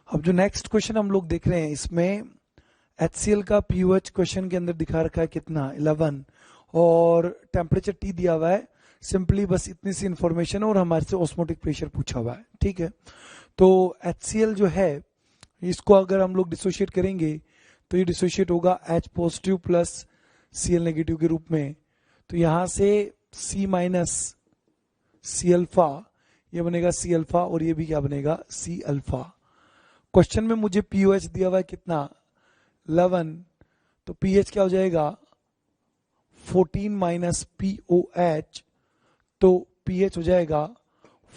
अब जो next question हम लोग देख रहे हैं इसमें HCl का pH क्वेश्चन के अंदर दिखा रखा है कितना 11 और टेम्परेचर T दिया हुआ है। सिंपली बस इतनी सी इंफॉर्मेशन है और हमारे से ऑस्मोटिक प्रेशर पूछा हुआ है। ठीक है, तो HCl जो है इसको अगर हम लोग डिसोशिएट करेंगे तो ये डिसोशिएट होगा H positive plus Cl negative के रूप में। तो यहां से C माइनस C अल्फा ये बनेगा C अल्फा और ये भी क्या बनेगा C अल्फा। क्वेश्चन में मुझे pOH दिया हुआ है कितना 11, तो pH क्या हो जाएगा 14 माइनस POH, तो pH हो जाएगा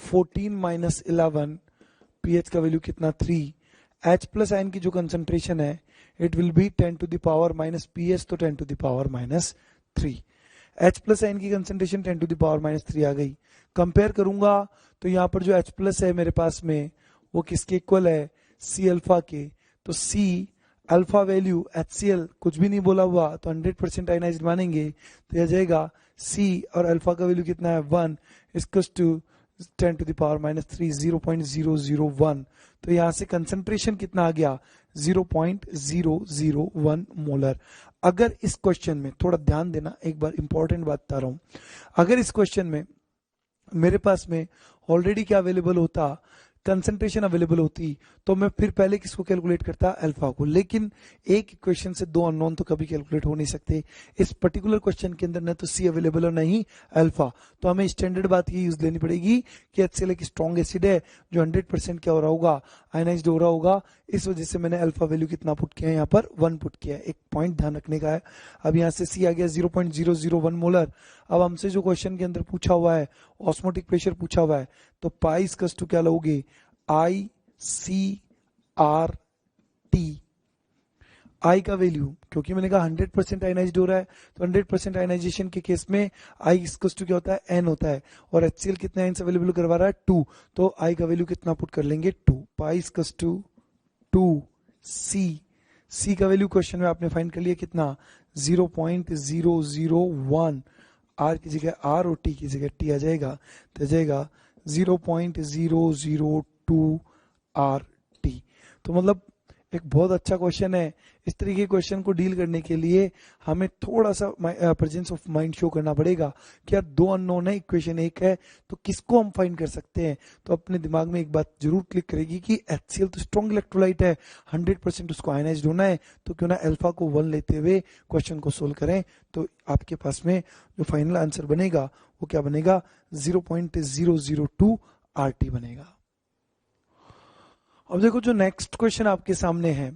14 माइनस 11, pH का वैल्यू कितना 3। H प्लस आयन की जो कंसंट्रेशन है it will be 10 to the power minus pH, तो 10 to the power minus 3। H plus ion की concentration 10 to the power minus 3 आ गई। कंपेयर करूंगा तो यहाँ पर जो H प्लस है मेरे पास में वो किसके इक्वल है C अल्फा के, तो C अल्फा वैल्यू HCl कुछ भी नहीं बोला हुआ तो 100% आयनाइज्ड मानेंगे, तो यह जाएगा C और अल्फा का वैल्यू कितना है 1 equals to 10 to the power minus 3 0.001। तो यहाँ से कंसंट्रेशन कितना आ गया 0.001 मोलर। अगर इस क्वेश्चन में थोड़ा ध्यान देना, एक बार इंपॉर्टेंट बात बता रहा हूं, अगर इस क्वेश्चन में मेरे पास में ऑलरेडी क्या अवेलेबल होता कंसंट्रेशन अवेलेबल होती तो मैं फिर पहले किसको कैलकुलेट करता अल्फा को, लेकिन एक इक्वेशन से दो अननोन तो कभी कैलकुलेट हो नहीं सकते। इस पर्टिकुलर क्वेश्चन के अंदर न तो सी अवेलेबल है नहीं अल्फा, तो हमें स्टैंडर्ड बात ये यूज लेनी पड़ेगी कि HCl एक स्ट्रॉन्ग एसिड है जो 100% क्या हो रहा होगा आयनाइज्ड हो रहा होगा। इस वजह से मैंने अल्फा वैल्यू कितना पुट किया है यहाँ पर 1 पुट किया है। एक पॉइंट ध्यान रखने का है। अब यहाँ से सी आ गया 0.001 मोलर। अब हमसे जो क्वेश्चन के अंदर पूछा हुआ है ऑस्मोटिक प्रेशर पूछा हुआ है, तो पाई इक्वल्स टू क्या लोगे ICRT। I का वैल्यू क्योंकि मैंने कहा 100% आयनाइज्ड हो रहा है तो 100% आयनाइजेशन के केस में I इक्वल्स टू क्या होता है N होता है और HCl कितना आयन्स अवेलेबल करवा रहा है 2, तो I का वैल्यू कितना पुट कर लेंगे 2। पाई इक्वल्स टू 2C का वैल्यू क्वेश्चन में आपने फाइंड कर लिया कितना 0.001। R की जगह R और T की जगह T आ जाएगा, तो जाएगा 0.002 RT। तो मतलब एक बहुत अच्छा क्वेश्चन है। इस तरीके के क्वेश्चन को डील करने के लिए हमें थोड़ा सा प्रेजेंस ऑफ माइंड शो करना पड़ेगा कि यार दो अननोन है इक्वेशन एक है तो किसको हम फाइंड कर सकते हैं। तो अपने दिमाग में एक बात जरूर क्लिक करेगी कि HCl तो स्ट्रॉन्ग इलेक्ट्रोलाइट है 100% उसको आयनाइज्ड होना है, तो क्यों ना अल्फा को 1 लेते हुए क्वेश्चन को सोल्व करें। तो आपके पास में जो फाइनल आंसर बनेगा वो क्या बनेगा 0.002 RT बनेगा। अब देखो जो नेक्स्ट क्वेश्चन आपके सामने है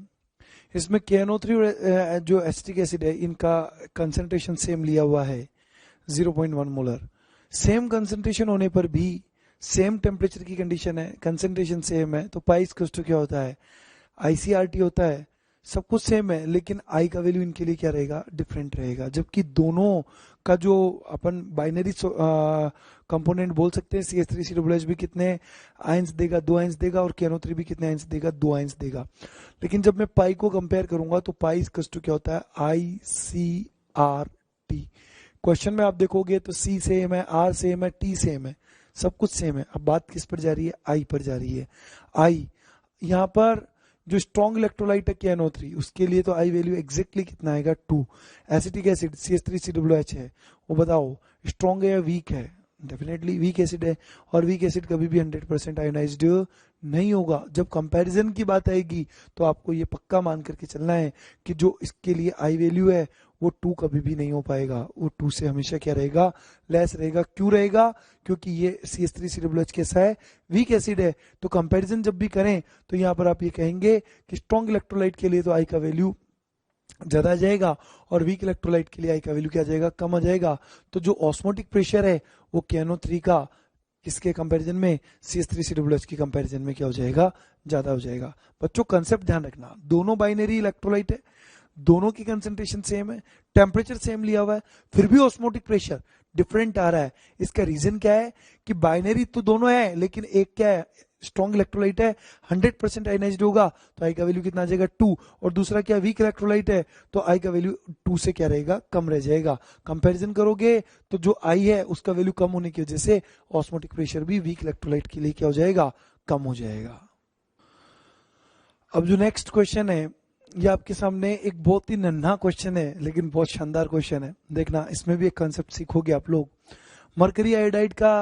इसमें KNO3 और जो एसिटिक एसिड है इनका कंसंट्रेशन सेम लिया हुआ है 0.1 मोलर। सेम कंसंट्रेशन होने पर भी सेम टेम्परेचर की कंडीशन है, कंसंट्रेशन सेम है, तो पाई इक्वल्स टू क्या होता है ICRT होता है। सब कुछ सेम है लेकिन I का वैल्यू इनके लिए क्या रहेगा डिफरेंट रहेगा, जबकि दोनों का जो अपन बाइनरी कंपोनेंट बोल सकते हैं CH3COOH भी कितने आयंस देगा 2 आयंस देगा और KNO3 भी कितने आयंस देगा 2 आयंस देगा। लेकिन जब मैं पाई को कंपेयर करूंगा तो पाई इक्वल्स टू क्या होता है ICRT। क्वेश्चन में आप देखोगे तो C सेम है, R सेम है, T सेम है, सब कुछ सेम है। अब बात किस पर जा रही है I पर जा रही है। I यहाँ पर जो स्ट्रॉन्ग इलेक्ट्रोलाइट है KNO3 उसके लिए तो I वैल्यू एग्जैक्टली कितना आएगा 2। एसिटिक एसिड CH3COOH है, वो बताओ स्ट्रॉन्ग है या वीक है, डेफिनेटली वीक एसिड है और वीक एसिड कभी भी 100% आयनाइज्ड नहीं होगा। जब कंपैरिजन की बात आएगी तो आपको ये पक्का मान करके चलना है कि जो इसके लिए I वैल्यू है वो 2 कभी भी नहीं हो पाएगा, वो 2 से हमेशा क्या रहेगा लेस रहेगा। क्यों रहेगा, क्योंकि ये CH3COOH कैसा है वीक एसिड है। तो कंपैरिजन जब भी करें तो यहाँ पर आप ये कहेंगे कि स्ट्रॉन्ग इलेक्ट्रोलाइट के लिए तो I का वैल्यू ज्यादा आ जाएगा और वीक इलेक्ट्रोलाइट के लिए I का वैल्यू क्या आ जाएगा कम आ जाएगा। तो जो ऑस्मोटिक प्रेशर है वो KNO3 का किसके कंपैरिजन में CH3COOH की कंपैरिजन में क्या हो जाएगा ज्यादा हो जाएगा। बच्चों कंसेप्ट ध्यान रखना, दोनों बाइनरी इलेक्ट्रोलाइट है, दोनों की कंसंट्रेशन सेम है, टेम्परेचर सेम लिया हुआ है, फिर भी ऑस्मोटिक प्रेशर डिफरेंट आ रहा है। इसका रीजन क्या है कि बाइनरी तो दोनों है लेकिन एक क्या है स्ट्रॉन्ग इलेक्ट्रोलाइट है 100% आयनाइज्ड होगा तो I का वैल्यू कितना आ जाएगा 2, और दूसरा क्या वीक इलेक्ट्रोलाइट है तो I का वैल्यू 2 से क्या रहेगा कम रह जाएगा। कंपैरिजन करोगे तो जो I है उसका वैल्यू कम होने की वजह से ऑस्मोटिक प्रेशर भी वीक इलेक्ट्रोलाइट के लिए क्या हो जाएगा कम हो जाएगा। अब जो नेक्स्ट क्वेश्चन है ये आपके सामने एक बहुत ही नन्हा क्वेश्चन है लेकिन बहुत शानदार क्वेश्चन है। देखना, इसमें भी एक कंसेप्ट सीखोगे आप लोग। मरकरी आयोडाइड का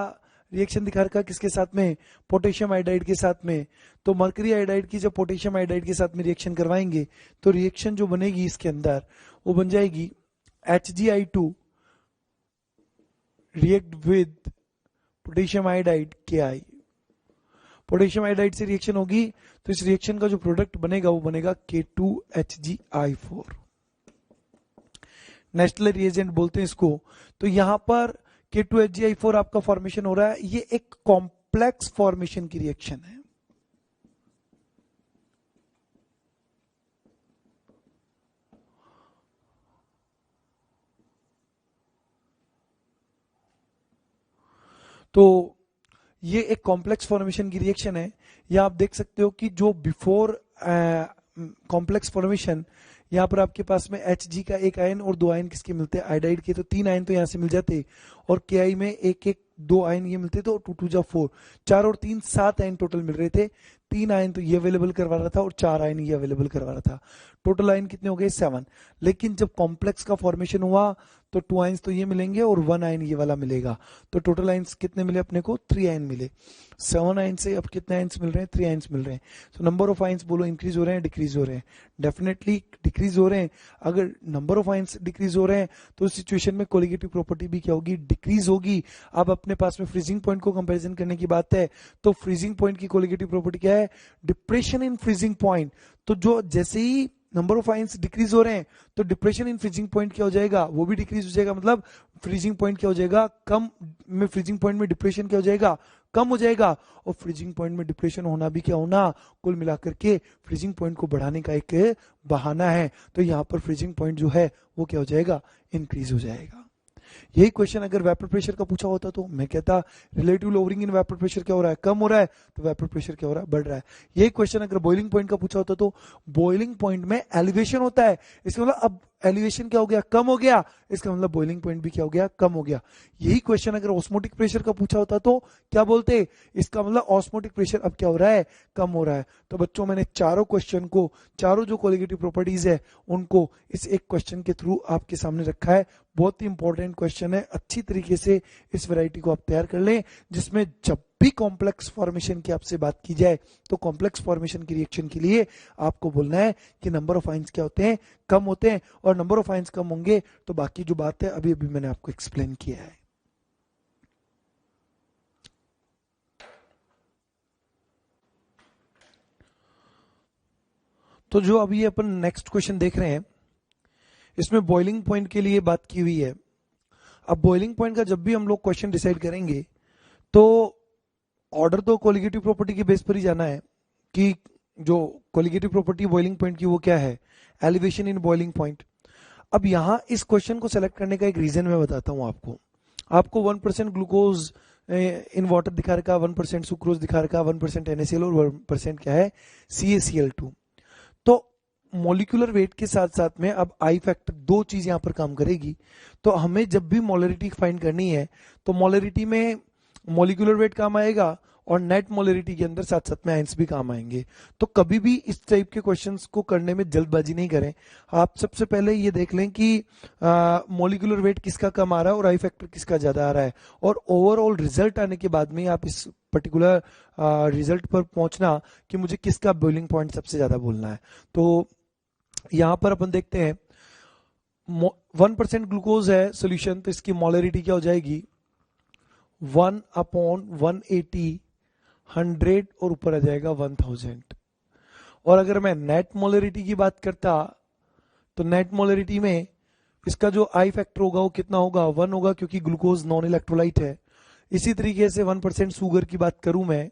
रिएक्शन दिखा रखा किसके साथ में? पोटेशियम आयोडाइड के साथ में। तो मरकरी आयोडाइड की जब पोटेशियम आयोडाइड के साथ में रिएक्शन करवाएंगे तो रिएक्शन जो बनेगी इसके अंदर वो बन जाएगी HgI2 react with potassium iodide Ki। Potassium iodide से रिएक्शन होगी तो इस रिएक्शन का जो प्रोडक्ट बनेगा वो बनेगा K2HgI4। नेस्टलर रिएजेंट बोलते हैं इसको। तो यहां पर K2HgI4 आपका फॉर्मेशन हो रहा है। ये एक कॉम्प्लेक्स फॉर्मेशन की रिएक्शन है। तो ये एक कॉम्प्लेक्स फॉर्मेशन की रिएक्शन है। या आप देख सकते हो कि जो बिफोर कॉम्प्लेक्स फॉर्मेशन यहाँ पर आपके पास में Hg का एक आयन और 2 आयन किसके मिलते हैं? आयोडाइड के। तो 3 आयन तो यहाँ से मिल जाते और Ki में एक एक 2 आयन ये मिलते तो 2 2 4 4 और 3 7 आयन टोटल मिल रहे थे। 3 आयन तो ये अवेलेबल करवा रहा था और 4 आयन ये अवेलेबल करवा रहा था। टोटल आयन कितने हो गए? 7। लेकिन जब कॉम्प्लेक्स का फॉर्मेशन हुआ तो 2 आयन्स तो ये मिलेंगे और 1 आयन ये वाला मिलेगा। तो टोटल आयन्स कितने मिले अपने को? 3 आयन मिले। 7 आयन से अब कितने आयन्स मिल रहे हैं? 3 आयन्स मिल रहे हैं। तो नंबर ऑफ आयन्स बोलो इंक्रीज हो रहे हैं डिक्रीज हो रहे हैं? डेफिनेटली डिक्रीज हो रहे हैं। अगर नंबर ऑफ आयन्स डिक्रीज हो रहे हैं तो उस सिचुएशन में कोलिगेटिव प्रॉपर्टी भी क्या होगी? डिक्रीज होगी। अब अपने पास में फ्रीजिंग पॉइंट को कंपैरिजन करने की बात है तो फ्रीजिंग पॉइंट की कोलिगेटिव प्रॉपर्टी क्या है? Depression in freezing point. तो जो जैसे ही नंबर ऑफ आयन्स डिक्रीज हो रहे हैं तो डिप्रेशन इन फ्रीजिंग पॉइंट क्या हो जाएगा? वो भी डिक्रीज हो जाएगा। मतलब फ्रीजिंग पॉइंट क्या हो जाएगा? कम में फ्रीजिंग पॉइंट में डिप्रेशन क्या हो जाएगा? कम हो जाएगा। और फ्रीजिंग पॉइंट में डिप्रेशन होना भी क्या होना? कुल मिलाकर के फ्रीजिंग पॉइंट को बढ़ाने का एक बहाना है। तो यहाँ पर फ्रीजिंग पॉइंट जो है वो क्या हो जाएगा? इंक्रीज हो जाएगा। यही क्वेश्चन अगर वेपर प्रेशर का पूछा होता तो मैं कहता relative lowering in vapour pressure क्या हो रहा है? कम हो रहा है। तो वेपर प्रेशर क्या हो रहा है? बढ़ रहा है। यही क्वेश्चन अगर बॉइलिंग पॉइंट का पूछा होता तो बॉइलिंग पॉइंट में एलिवेशन होता है, इसका मतलब अब एलिवेशन क्या हो गया? कम हो गया। इसका मतलब बॉइलिंग पॉइंट भी क्या हो गया? कम हो गया। यही क्वेश्चन अगर ऑस्मोटिक प्रेशर का पूछा होता तो क्या बोलते? इसका मतलब ऑस्मोटिक प्रेशर अब क्या हो रहा है? कम हो रहा है। तो बच्चों मैंने चारों क्वेश्चन को, चारों जो कोलिगेटिव प्रॉपर्टीज है उनको इस एक क्वेश्चन के थ्रू आपके सामने रखा है। बहुत ही इंपॉर्टेंट क्वेश्चन है। अच्छी तरीके से इस वैरायटी को आप तैयार कर लें, जिसमें जब भी कॉम्प्लेक्स फॉर्मेशन की आपसे बात की जाए तो कॉम्प्लेक्स फॉर्मेशन की रिएक्शन के लिए आपको बोलना है कि नंबर ऑफ आयन्स क्या होते हैं? कम होते हैं। और नंबर ऑफ आयन्स कम होंगे तो बाकी जो बात है अभी अभी मैंने आपको एक्सप्लेन किया है। तो जो अभी अपन नेक्स्ट क्वेश्चन देख रहे हैं इसमें बॉइलिंग पॉइंट के लिए बात की हुई है। अब बॉइलिंग पॉइंट का जब भी हम लोग क्वेश्चन डिसाइड करेंगे तो ऑर्डर तो कोलिगेटिव प्रॉपर्टी के बेस पर ही जाना है कि जो कोलिगेटिव प्रॉपर्टी बॉइलिंग पॉइंट की वो क्या है? Elevation in boiling point. अब यहां इस क्वेश्चन को सेलेक्ट करने का एक रीजन मैं बताता हूं आपको 1% ग्लूकोज इन वाटर दिखा रखा, 1% सुक्रोज दिखा रखा, 1% NaCl और 1% क्या है? CaCl2। तो मॉलिक्यूलर वेट के साथ साथ में अब आई फैक्टर, दो चीज यहां पर काम करेगी। तो हमें जब भी मोलरिटी फाइंड करनी है तो मोलरिटी में मॉलिक्यूलर वेट काम आएगा और नेट मोलरिटी के अंदर साथ साथ में आयंस भी काम आएंगे। तो कभी भी इस टाइप के क्वेश्चंस को करने में जल्दबाजी नहीं करें। आप सबसे पहले ये देख लें कि मॉलिक्यूलर वेट किसका कम आ रहा है और आई फैक्टर किसका ज्यादा आ रहा है, और ओवरऑल रिजल्ट आने के बाद में आप इस पर्टिकुलर रिजल्ट पर पहुंचना कि मुझे किसका बॉइलिंग पॉइंट सबसे ज्यादा बोलना है। तो यहां पर अपन देखते हैं 1% ग्लूकोज है सोल्यूशन, तो इसकी मोलरिटी क्या हो जाएगी? 1/180, 100 और ऊपर आ जाएगा 1000। और अगर मैं नेट मोलरिटी की बात करता तो नेट मोलरिटी में इसका जो आई फैक्टर होगा वो कितना होगा? 1 होगा, क्योंकि ग्लूकोज नॉन इलेक्ट्रोलाइट है। इसी तरीके से 1% शुगर की बात करूं मैं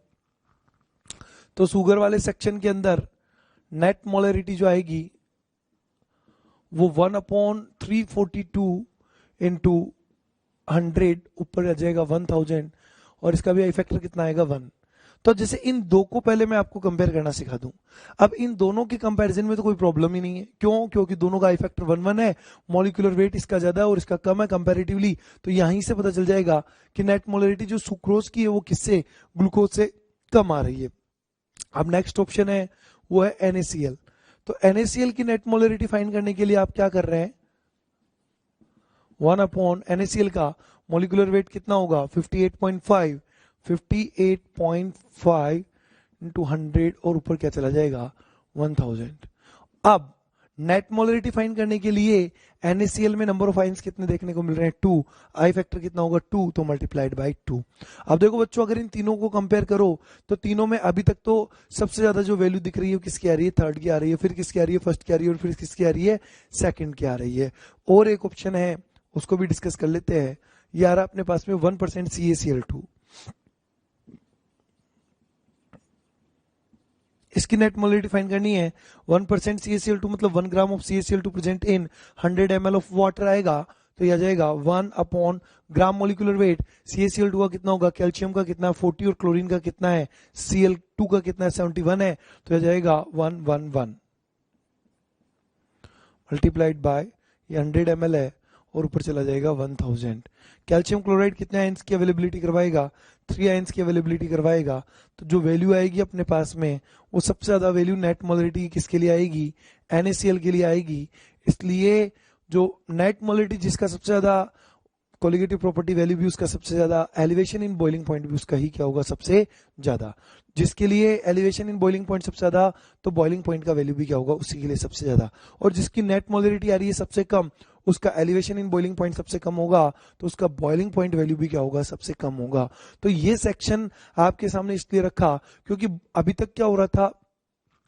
तो शुगर वाले सेक्शन के अंदर नेट मोलरिटी जो आएगी वो 1/342 इंटू 100 ऊपर आ जाएगा 1000, और इसका भी आई फैक्टर कितना आएगा? 1। तो जैसे इन दो को पहले मैं आपको कंपेयर करना सिखा दूं। अब इन दोनों के कंपैरिजन में तो कोई प्रॉब्लम ही नहीं है। क्यों? क्योंकि दोनों का आई फैक्टर 1 है, मॉलिक्यूलर वेट इसका ज्यादा है और इसका कम है कंपैरेटिवली। तो यहीं से पता चल जाएगा कि नेट मोलरिटी जो सुक्रोज की है वो किससे? ग्लूकोज से कम आ रही है। अब नेक्स्ट ऑप्शन है वो है NaCl। तो NaCl की नेट मोलरिटी फाइंड करने के लिए आप क्या कर रहे हैं, 1 अपॉन NaCl का मोलिकुलर वेट कितना होगा 58.5, 58.5 इंटू 100 और ऊपर क्या चला जाएगा 1000। अब नेट मोलरिटी फाइंड करने के लिए NaCl में नंबर ऑफ आयंस कितने देखने को मिल रहे हैं 2, आई फैक्टर कितना होगा 2, तो मल्टीप्लाइड बाय 2। अब देखो बच्चों, अगर इन तीनों को कंपेयर करो तो तीनों में अभी तक तो सबसे ज्यादा जो वैल्यू दिख रही है किसकी आ रही है, थर्ड की आ रही है, फिर किसकी आ रही है, फर्स्ट की आ रही है, और फिर किसकी आ रही है, सेकंड की आ रही है। और एक ऑप्शन है उसको भी डिस्कस कर लेते हैं। ये आ रहा अपने पास में 1% CaCl2। इसकी नेट मोलरिटी फाइंड करनी है। 1% CaCl2 मतलब 1 gram of CaCl2 present in 100 ml of water आएगा, तो यह आ जाएगा 1 upon gram molecular weight. CaCl2 का कितना होगा, कैल्शियम का कितना 40 और क्लोरीन का कितना है, Cl2 का कितना है 71 है, तो यह जाएगा 111 मल्टीप्लाइड बाय ये 100 ml है और ऊपर चला जाएगा 1000। कैल्शियम क्लोराइड कितने आयंस की अवेलेबिलिटी करवाएगा, 3 आयंस की अवेलेबिलिटी करवाएगा। तो जो वैल्यू आएगी अपने पास में वो सबसे ज्यादा वैल्यू नेट मोलरिटी किसके लिए आएगी, NaCl के लिए आएगी। इसलिए जो नेट मोलरिटी जिसका सबसे ज्यादा कोलिगेटिव प्रॉपर्टी वैल्यू भी उसका सबसे ज्यादा, एलिवेशन इन बॉइलिंग पॉइंट भी उसका ही क्या होगा सबसे ज्यादा। जिसके लिए एलिवेशन इन बॉइलिंग पॉइंट सबसे ज्यादा, तो बॉइलिंग पॉइंट का वैल्यू भी क्या होगा उसी के लिए सबसे ज्यादा। और जिसकी नेट मोलरिटी आ रही है सबसे कम, उसका एलिवेशन इन बॉइलिंग पॉइंट सबसे कम होगा, तो उसका बॉइलिंग पॉइंट वैल्यू भी क्या होगा सबसे कम होगा। तो ये सेक्शन आपके सामने इसलिए रखा क्योंकि अभी तक क्या हो रहा था,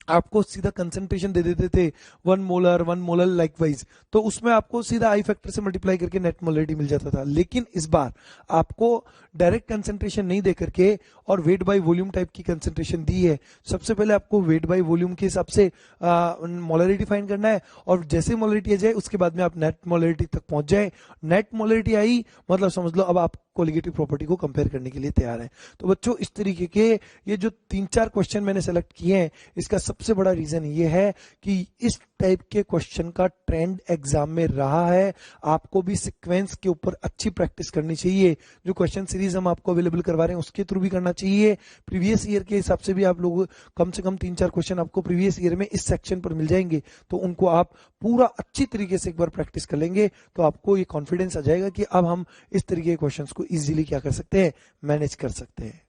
आपको सीधा कंसंट्रेशन दे देते थे 1 मोलर लाइकवाइज, तो उसमें आपको सीधा आई फैक्टर से मल्टीप्लाई करके नेट मोलरिटी मिल जाता था। लेकिन इस बार आपको डायरेक्ट कंसंट्रेशन नहीं दे करके और वेट बाय वॉल्यूम टाइप की कंसंट्रेशन दी है। सबसे पहले आपको वेट बाय वॉल्यूम के हिसाब से मोलरिटी फाइंड करना है, और जैसे मोलरिटी आ जाए उसके बाद में आप नेट मोलरिटी तक पहुंच जाए। नेट मोलरिटी आई मतलब समझ लो अब आप कोलिगेटिव प्रॉपर्टी को कंपेयर करने के लिए तैयार है। तो बच्चों इस तरीके के ये जो 3-4 क्वेश्चन मैंने सेलेक्ट किए हैं, इसका सबसे बड़ा रीजन ये है कि इस टाइप के क्वेश्चन का ट्रेंड एग्जाम में रहा है। आपको भी सीक्वेंस के ऊपर अच्छी प्रैक्टिस करनी चाहिए। जो क्वेश्चन सीरीज हम आपको अवेलेबल करवा रहे हैं उसके थ्रू भी करना चाहिए। प्रीवियस ईयर के हिसाब से भी आप लोग कम से कम 3-4 क्वेश्चन आपको प्रीवियस ईयर में इस सेक्शन पर मिल जाएंगे, तो उनको आप पूरा अच्छी तरीके से एक बार प्रैक्टिस कर लेंगे तो आपको ये कॉन्फिडेंस आ जाएगा कि अब हम इस तरीके के क्वेश्चन को इजीली क्या कर सकते हैं, मैनेज कर सकते हैं।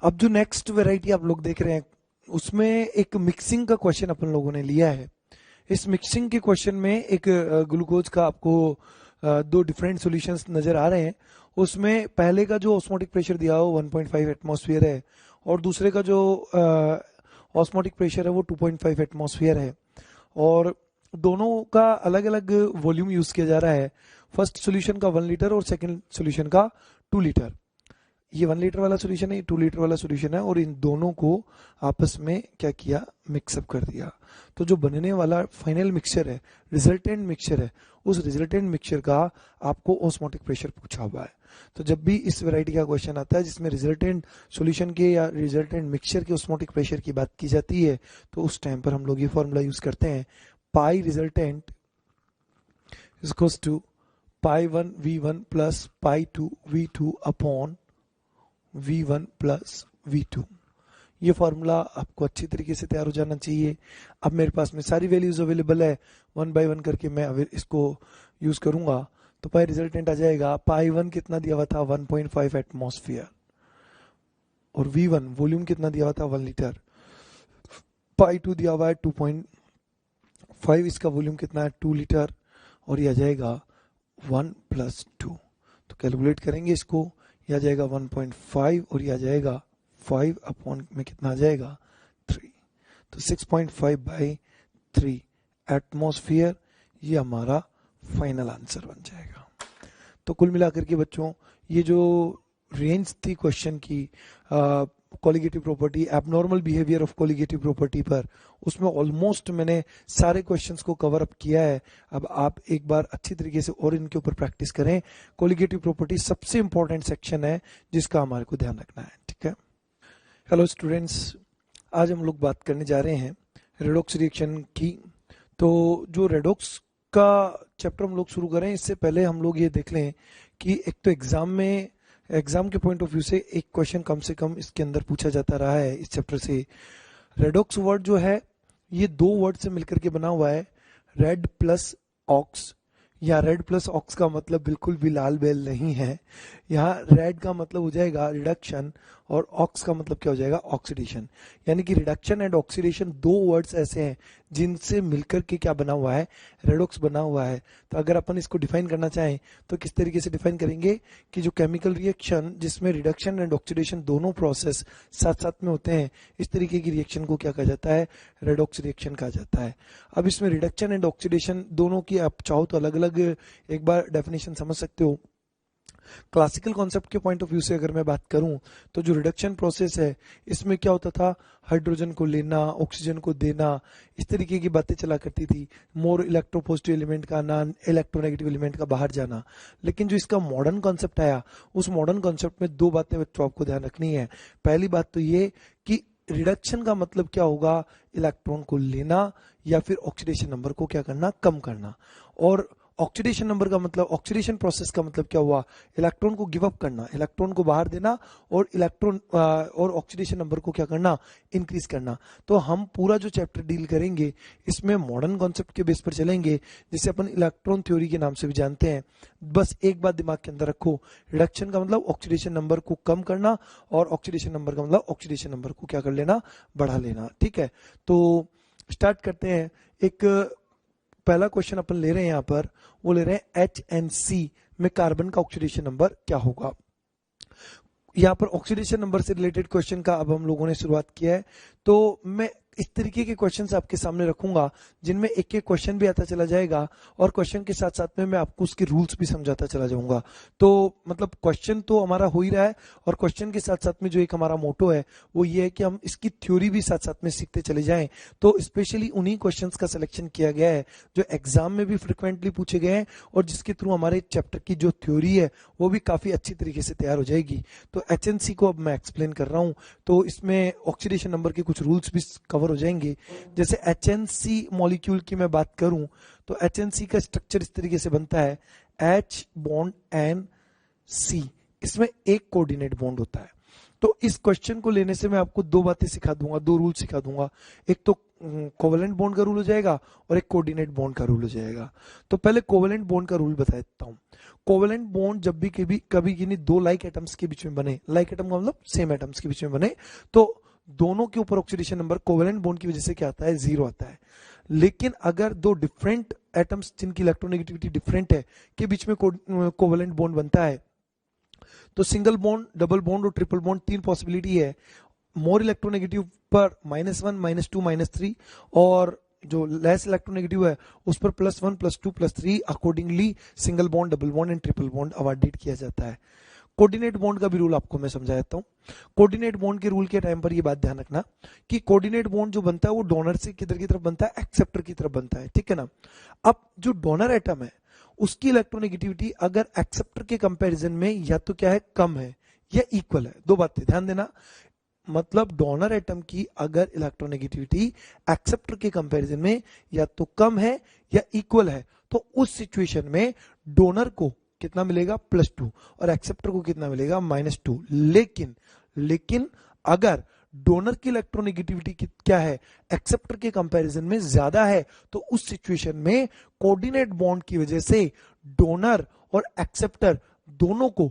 अब जो नेक्स्ट वेराइटी आप लोग देख रहे हैं उसमें एक मिक्सिंग का क्वेश्चन अपन लोगों ने लिया है। इस मिक्सिंग के क्वेश्चन में एक ग्लूकोज का आपको 2 डिफरेंट सॉल्यूशंस नजर आ रहे हैं। उसमें पहले का जो ऑस्मोटिक प्रेशर दिया हो 1.5 एटमॉस्फेयर है, और दूसरे का जो ऑस्मोटिक प्रेशर है वो 2.5 एटमॉस्फेयर है, और दोनों का अलग अलग वॉल्यूम यूज किया जा रहा है। फर्स्ट सॉल्यूशन का 1 लीटर और सेकंड सॉल्यूशन का 2 लीटर। ये 1 लीटर वाला सॉल्यूशन है, ये 2 लीटर वाला सॉल्यूशन है, और इन दोनों को आपस में क्या किया, मिक्सअप कर दिया। तो जो बनने वाला फाइनल मिक्सचर है, रिजल्टेंट मिक्सचर है, उस रिजल्टेंट मिक्सचर का आपको ऑस्मोटिक प्रेशर पूछा हुआ है। तो जब भी इस वैरायटी का क्वेश्चन आता है जिसमें रिजल्टेंट सॉल्यूशन के या रिजल्टेंट मिक्सचर के ऑस्मोटिक प्रेशर की बात की जाती है, तो उस टाइम पर हम लोग ये फॉर्मूला यूज करते हैं, pi resultant is equals to pi 1 V1 plus pi 2 V2 upon V1 plus V2। ये फॉर्मूला आपको अच्छी तरीके से तैयार हो जाना चाहिए। अब मेरे पास में सारी वैल्यूज अवेलेबल है, 1 बाय 1 करके मैं इसको यूज करूंगा, तो पाई रिजल्टेंट आ जाएगा। पाई 1 कितना दिया हुआ था 1.5 एटमॉस्फेयर, और V1 वॉल्यूम कितना दिया हुआ था 1 लीटर, पाई 2 दिया हुआ है 2.5, इसका वॉल्यूम कितना है 2 लीटर, और यह आ जाएगा 1 प्लस 2। तो कैलकुलेट करेंगे इसको, यह आ जाएगा 1.5 और यह आ जाएगा 5 अपॉन में कितना आ जाएगा 3, तो 6.5 बाई 3 एटमॉस्फेयर, ये हमारा फाइनल आंसर बन जाएगा। तो कुल मिलाकर के बच्चों ये जो रेंज थी क्वेश्चन की colligative property, abnormal behaviour of colligative property पर, उसमें ऑलमोस्ट मैंने सारे क्वेश्चंस को कवर अप किया है। अब आप एक बार अच्छी तरीके से और इनके ऊपर प्रैक्टिस करें। कोलिगेटिव प्रॉपर्टी सबसे इंपॉर्टेंट सेक्शन है जिसका हमारे को ध्यान रखना है, ठीक है। हेलो स्टूडेंट्स, आज हम लोग बात करने जा रहे हैं रेडॉक्स रिएक्शन की। तो जो रेडॉक्स का चैप्टर हम लोग शुरू करें इससे पहले हम लोग ये देख लें कि एक तो एग्जाम के पॉइंट ऑफ व्यू से एक क्वेश्चन कम से कम इसके अंदर पूछा जाता रहा है इस चैप्टर से। रेडॉक्स वर्ड जो है ये दो वर्ड से मिलकर के बना हुआ है, रेड प्लस ऑक्स। या रेड प्लस ऑक्स का मतलब बिल्कुल भी लाल बेल नहीं है। यहाँ रेड का मतलब हो जाएगा रिडक्शन और ऑक्स का मतलब क्या हो जाएगा, ऑक्सीडेशन। यानी कि रिडक्शन एंड ऑक्सीडेशन दो वर्ड्स ऐसे हैं जिनसे मिलकर के क्या बना हुआ है, रेडॉक्स बना हुआ है। तो अगर अपन इसको डिफाइन करना चाहें तो किस तरीके से डिफाइन करेंगे कि जो केमिकल रिएक्शन जिसमें रिडक्शन एंड ऑक्सीडेशन दोनों प्रोसेस साथ साथ में होते हैं, इस तरीके की रिएक्शन को क्या कहा जाता है, रेडॉक्स रिएक्शन कहा जाता है। अब इसमें रिडक्शन एंड ऑक्सीडेशन दोनों की आप चाहो तो अलग अलग एक बार डेफिनेशन समझ सकते हो। क्लासिकल कॉन्सेप्ट के पॉइंट ऑफ व्यू से अगर मैं बात करूं तो जो रिडक्शन प्रोसेस है इसमें क्या होता था, हाइड्रोजन को लेना, ऑक्सीजन को देना, इस तरीके की बातें चला करती थी। मोर इलेक्ट्रोपॉजिटिव एलिमेंट का आना, इलेक्ट्रोनेगेटिव एलिमेंट का बाहर जाना। लेकिन जो इसका मॉडर्न कॉन्सेप्ट आया, उस मॉडर्न कॉन्सेप्ट में दो बातें बच्चों आपको ध्यान रखनी है। पहली बात तो ये कि रिडक्शन का मतलब क्या होगा, इलेक्ट्रॉन को लेना या फिर ऑक्सीडेशन नंबर को क्या करना, कम करना। और ऑक्सीडेशन नंबर का मतलब, ऑक्सीडेशन प्रोसेस का मतलब क्या हुआ, इलेक्ट्रॉन को गिव अप करना, इलेक्ट्रॉन को बाहर देना और इलेक्ट्रॉन और ऑक्सीडेशन नंबर को क्या करना, इंक्रीज करना। तो हम पूरा जो चैप्टर डील करेंगे इसमें मॉडर्न कॉन्सेप्ट के बेस पर चलेंगे, जिसे अपन इलेक्ट्रॉन थ्योरी के नाम से भी जानते हैं। बस एक बात दिमाग के अंदर रखो, रिडक्शन का मतलब ऑक्सीडेशन नंबर को कम करना और ऑक्सीडेशन नंबर का मतलब ऑक्सीडेशन नंबर को क्या कर लेना, बढ़ा लेना। ठीक है, तो स्टार्ट करते हैं। एक पहला क्वेश्चन अपन ले रहे हैं यहाँ पर, वो ले रहे हैं HNC में कार्बन का ऑक्सीडेशन नंबर क्या होगा। यहाँ पर ऑक्सीडेशन नंबर से रिलेटेड क्वेश्चन का अब हम लोगों ने शुरुआत किया है। तो मैं इस तरीके के क्वेश्चंस आपके सामने रखूंगा जिनमें एक एक क्वेश्चन भी आता चला जाएगा और क्वेश्चन के साथ साथ में मैं आपको उसके रूल्स भी समझाता चला जाऊंगा। तो मतलब क्वेश्चन तो हमारा हो ही रहा है और क्वेश्चन के साथ साथ में जो एक हमारा मोटो है वो ये है कि हम इसकी थ्योरी भी साथ साथ में सीखते चले जाएं। तो स्पेशली उन्हीं क्वेश्चंस का सिलेक्शन किया गया है जो एग्जाम में भी फ्रिक्वेंटली पूछे गए हैं और जिसके थ्रू हमारे चैप्टर की जो थ्योरी है वो भी काफी अच्छी तरीके से तैयार हो जाएगी। तो HNC को अब मैं एक्सप्लेन कर रहा हूँ। तो इसमें ऑक्सीडेशन नंबर के कुछ रूल्स भी कवर हो जाएंगे। जैसे HNC मॉलिक्यूल की मैं बात करूं तो HNC का स्ट्रक्चर इस तरीके से बनता है, H बॉन्ड NC, इसमें एक कोऑर्डिनेट बॉन्ड होता है। तो इस क्वेश्चन को लेने से मैं आपको दो बातें सिखा दूंगा, दो रूल सिखा दूंगा। एक तो कोवेलेंट बॉन्ड का रूल हो जाएगा और एक कोऑर्डिनेट बॉन्ड का रूल हो जाएगा। तो पहले कोवेलेंट बॉन्ड का रूल बता देता हूं। कोवेलेंट बॉन्ड जब भी कभी किन्हीं दो लाइक एटम्स के बीच में बने, लाइक एटम का मतलब सेम एटम्स के बीच में बने, तो दोनों के ऊपर ऑक्सीडेशन नंबर कोवेलेंट बॉन्ड की वजह से क्या आता है, 0 आता है। लेकिन अगर दो डिफरेंट एटम्स जिनकी इलेक्ट्रोनेगेटिविटी डिफरेंट है के बीच में कोवेलेंट बॉन्ड बनता है तो सिंगल बॉन्ड, डबल बॉन्ड और ट्रिपल बॉन्ड तीन पॉसिबिलिटी है। मोर इलेक्ट्रोनेगेटिव पर -1, -2, -3 और जो लेस इलेक्ट्रोनेगेटिव है उस पर +1, +2, +3 accordingly single bond, double bond and triple bond avoided किया जाता है। कोऑर्डिनेट बॉन्ड का भी रूल आपको मैं समझा देता हूं। कोऑर्डिनेट बॉन्ड के रूल के टाइम पर ये बात ध्यान रखना कि कोऑर्डिनेट बॉन्ड जो बनता है वो डोनर से किधर की तरफ बनता है, एक्सेप्टर की तरफ बनता है। ठीक है ना। अब जो डोनर एटम है उसकी इलेक्ट्रोनेगेटिविटी अगर एक्सेप्टर के कंपैरिजन में या तो क्या है, कम है या इक्वल है। दो बातें ध्यान देना, मतलब डोनर एटम की अगर इलेक्ट्रोनेगेटिविटी एक्सेप्टर के कंपैरिजन में या तो कम है या इक्वल है तो उस सिचुएशन में डोनर को कितना मिलेगा, +2 और एक्सेप्टर को कितना मिलेगा, -2। लेकिन अगर डोनर की इलेक्ट्रोनेगेटिविटी क्या है, एक्सेप्टर के कंपैरिजन में ज्यादा है तो उस सिचुएशन में कोऑर्डिनेट बॉन्ड की वजह से डोनर और एक्सेप्टर दोनों को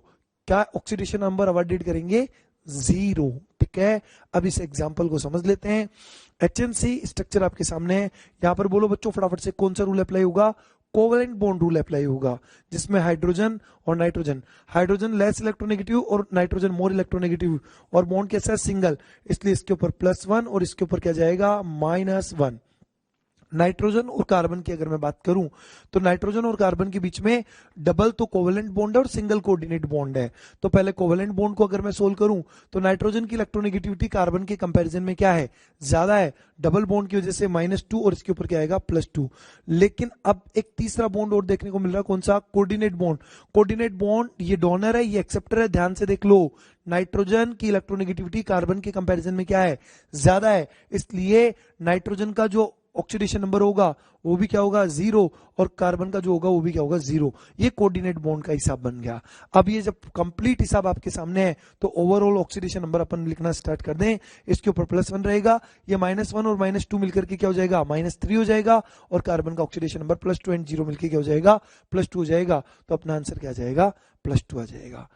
क्या ऑक्सीडेशन नंबर अवॉइडेड करेंगे, 0। ठीक है, अब इस एग्जांपल को समझ लेते हैं। HNC स्ट्रक्चर आपके सामने है। यहां पर बोलो बच्चों फटाफट से, कौन सा रूल अप्लाई होगा, कोवेलेंट बॉन्ड रूल अप्लाई होगा, जिसमें हाइड्रोजन और नाइट्रोजन, हाइड्रोजन लेस इलेक्ट्रोनेगेटिव और नाइट्रोजन मोर इलेक्ट्रोनेगेटिव, और बॉन्ड कैसा है, सिंगल, इसलिए इसके ऊपर +1 और इसके ऊपर क्या जाएगा, -1। नाइट्रोजन और कार्बन की अगर मैं बात करूं तो नाइट्रोजन और कार्बन के बीच में डबल तो कोवेलेंट बॉन्ड है और सिंगल कोऑर्डिनेट बॉन्ड है। तो पहले कोवेलेंट बॉन्ड को अगर मैं सोल्व करूं तो नाइट्रोजन की इलेक्ट्रोनेगेटिविटी कार्बन के कंपैरिजन में क्या है, ज्यादा है, डबल बॉन्ड की वजह से -2 और इसके ऊपर क्या आएगा, +2। लेकिन अब एक तीसरा बॉन्ड और देखने को मिल रहा है, कौन सा, कोऑर्डिनेट बॉन्ड। कोऑर्डिनेट बॉन्ड ये डोनर है, ये एक्सेप्टर है, ध्यान से देख लो। नाइट्रोजन की इलेक्ट्रोनेगेटिविटी कार्बन के कंपैरिजन में क्या है, ज्यादा है, इसलिए नाइट्रोजन का जो ऑक्सीडेशन नंबर होगा वो भी क्या होगा 0, और कार्बन का जो होगा वो भी क्या होगा 0। ये कोऑर्डिनेट बॉन्ड का हिसाब बन गया। अब ये जब कंप्लीट हिसाब आपके सामने है तो ओवरऑल ऑक्सीडेशन नंबर अपन लिखना स्टार्ट कर दें। इसके ऊपर +1 रहेगा, ये -1 और -2 मिलकर के क्या हो जाएगा -3 हो जाएगा, और कार्बन का ऑक्सीडेशन नंबर +2 एंड 0 मिलकर क्या हो जाएगा +2 हो जाएगा। तो अपना आंसर क्या आ जाएगा +2 आ जाएगा।